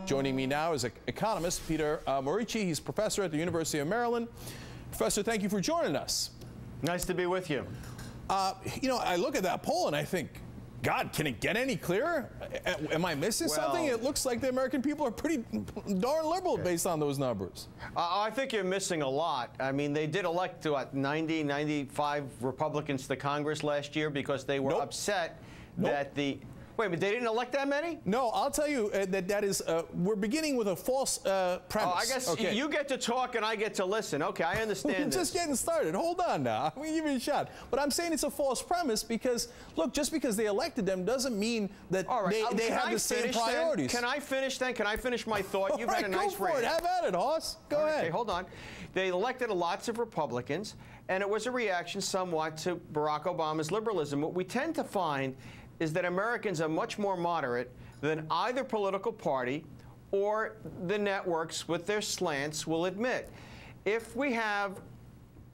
Joining me now is economist Peter Morici. He's professor at the University of Maryland. Professor, thank you for joining us. Nice to be with you. You know, I look at that poll and I think, God, can it get any clearer? Am I missing something? It looks like the American people are pretty darn liberal based on those numbers. I think you're missing a lot. I mean, they did elect, what, 90, 95 Republicans to Congress last year because they were upset that the... Wait, but they didn't elect that many? No, I'll tell you that is, we're beginning with a false premise. Oh, I guess you get to talk and I get to listen. Okay, I understand this. Just getting started. Hold on now. I'm going to give you a shot. But I'm saying it's a false premise because, look, just because they elected them doesn't mean that they have the same priorities. Can I finish then? Can I finish my thought? You've had a nice rant. Have at it, Hoss. Go ahead. Okay, hold on. They elected lots of Republicans, and it was a reaction somewhat to Barack Obama's liberalism. What we tend to find is that Americans are much more moderate than either political party or the networks with their slants will admit. If we have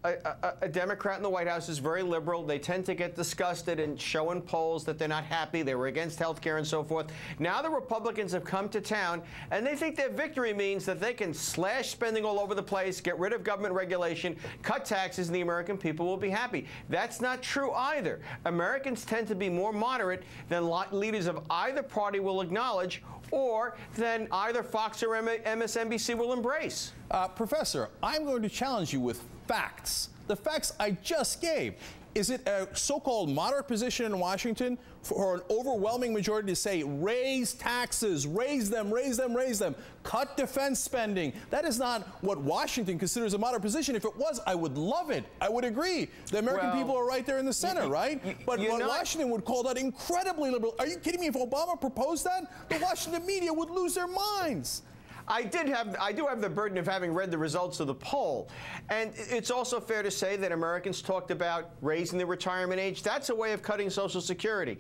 a Democrat in the White House who's very liberal, they tend to get disgusted and show in polls that they're not happy, they were against health care and so forth. Now the Republicans have come to town, and they think their victory means that they can slash spending all over the place, get rid of government regulation, cut taxes, and the American people will be happy. That's not true either. Americans tend to be more moderate than leaders of either party will acknowledge, or than either Fox or MSNBC will embrace. Professor, I'm going to challenge you with facts. The facts I just gave. Is it a so-called moderate position in Washington for an overwhelming majority to say, raise taxes, raise them, raise them, raise them, cut defense spending? That is not what Washington considers a moderate position. If it was, I would love it. I would agree. The American people are right there in the center, right? But Washington would call that incredibly liberal. Are you kidding me? If Obama proposed that, the Washington media would lose their minds. I do have the burden of having read the results of the poll. And it's also fair to say that Americans talked about raising the retirement age. That's a way of cutting Social Security.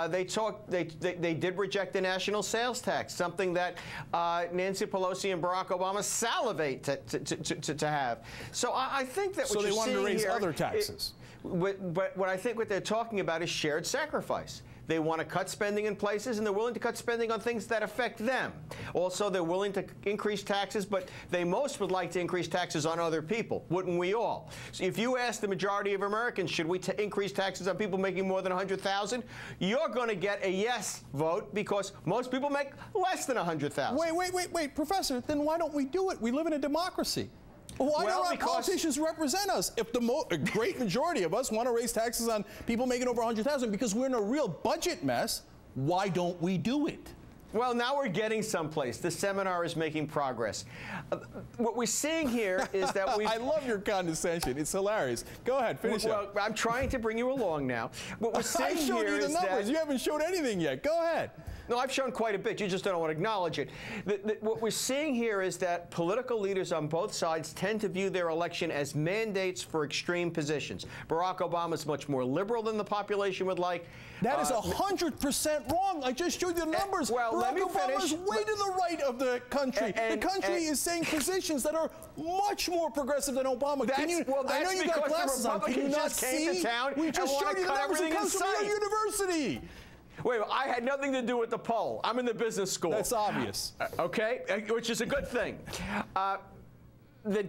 They did reject the national sales tax, something that Nancy Pelosi and Barack Obama salivate to have. So I think that what you're seeing here... So they wanted to raise other taxes. But what I think what they're talking about is shared sacrifice. They want to cut spending in places, and they're willing to cut spending on things that affect them. Also, they're willing to increase taxes, but they most would like to increase taxes on other people. Wouldn't we all? So if you ask the majority of Americans, should we increase taxes on people making more than $100,000, you're going to get a yes vote because most people make less than $100,000. Wait, Professor, then why don't we do it? We live in a democracy. Why don't our politicians represent us? If a great majority of us want to raise taxes on people making over $100,000 because we're in a real budget mess, why don't we do it? Well, now we're getting someplace. The seminar is making progress. What we're seeing here is that we... I love your condescension. It's hilarious. Go ahead, finish up. I'm trying to bring you along now. What we're seeing here is that... I showed you the numbers. You haven't showed anything yet. Go ahead. No, I've shown quite a bit. You just don't want to acknowledge it. What we're seeing here is that political leaders on both sides tend to view their election as mandates for extreme positions. Barack Obama is much more liberal than the population would like. That is 100% wrong. I just showed you the numbers. Barack Obama is way to the right of the country. The country is saying positions that are much more progressive than Obama. I know you got glasses on. Can you not see? We just showed you the numbers. It comes from your university. Wait, I had nothing to do with the poll. I'm in the business school. That's obvious. Okay, which is a good thing.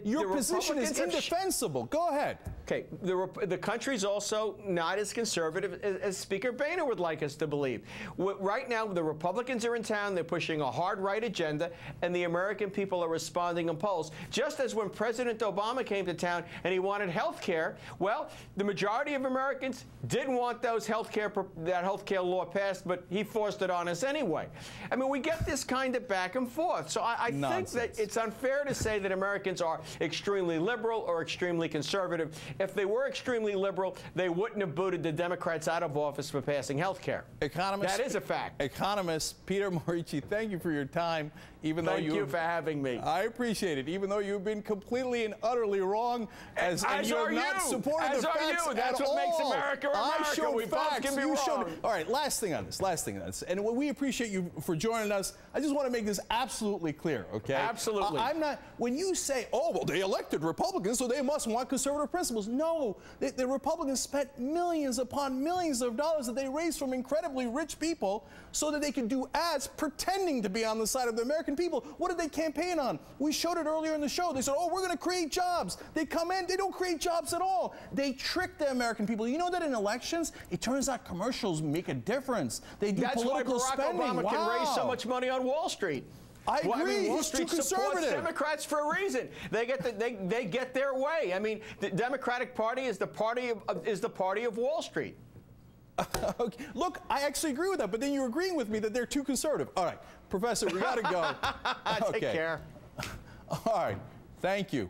Your position is indefensible. Go ahead. Okay, the country's also not as conservative as Speaker Boehner would like us to believe. Right now, the Republicans are in town. They're pushing a hard right agenda, and the American people are responding in polls. Just as when President Obama came to town and he wanted health care, well, the majority of Americans didn't want that health care law passed, but he forced it on us anyway. I mean, we get this kind of back and forth. So I think that it's unfair to say that Americans are extremely liberal or extremely conservative. If they were extremely liberal, they wouldn't have booted the Democrats out of office for passing health care. That is a fact. Economist Peter Morici, thank you for your time. Thank you for having me. I appreciate it. Even though you've been completely and utterly wrong, and you have not supported the facts That's what makes America America. I showed we facts. Both can be wrong. All right, last thing on this. And we appreciate you for joining us. I just want to make this absolutely clear, okay? Absolutely. I'm not, when you say, oh, well, they elected Republicans, so they must want conservative principles. commercials. No, the Republicans spent millions upon millions of dollars that they raised from incredibly rich people so that they could do ads pretending to be on the side of the American people. What did they campaign on? We showed it earlier in the show. They said, oh, we're going to create jobs. They come in, they don't create jobs at all. They trick the American people. You know that in elections, it turns out commercials make a difference. They do political spending. That's why Barack Obama can raise so much money on Wall Street. I agree. Well, I mean, Wall He's Street too supports conservative. Democrats for a reason. They get their way. I mean, the Democratic Party is the party of Wall Street. Okay. Look, I actually agree with that, but then you're agreeing with me that they're too conservative. All right, Professor, we got to go. Take care. All right. Thank you.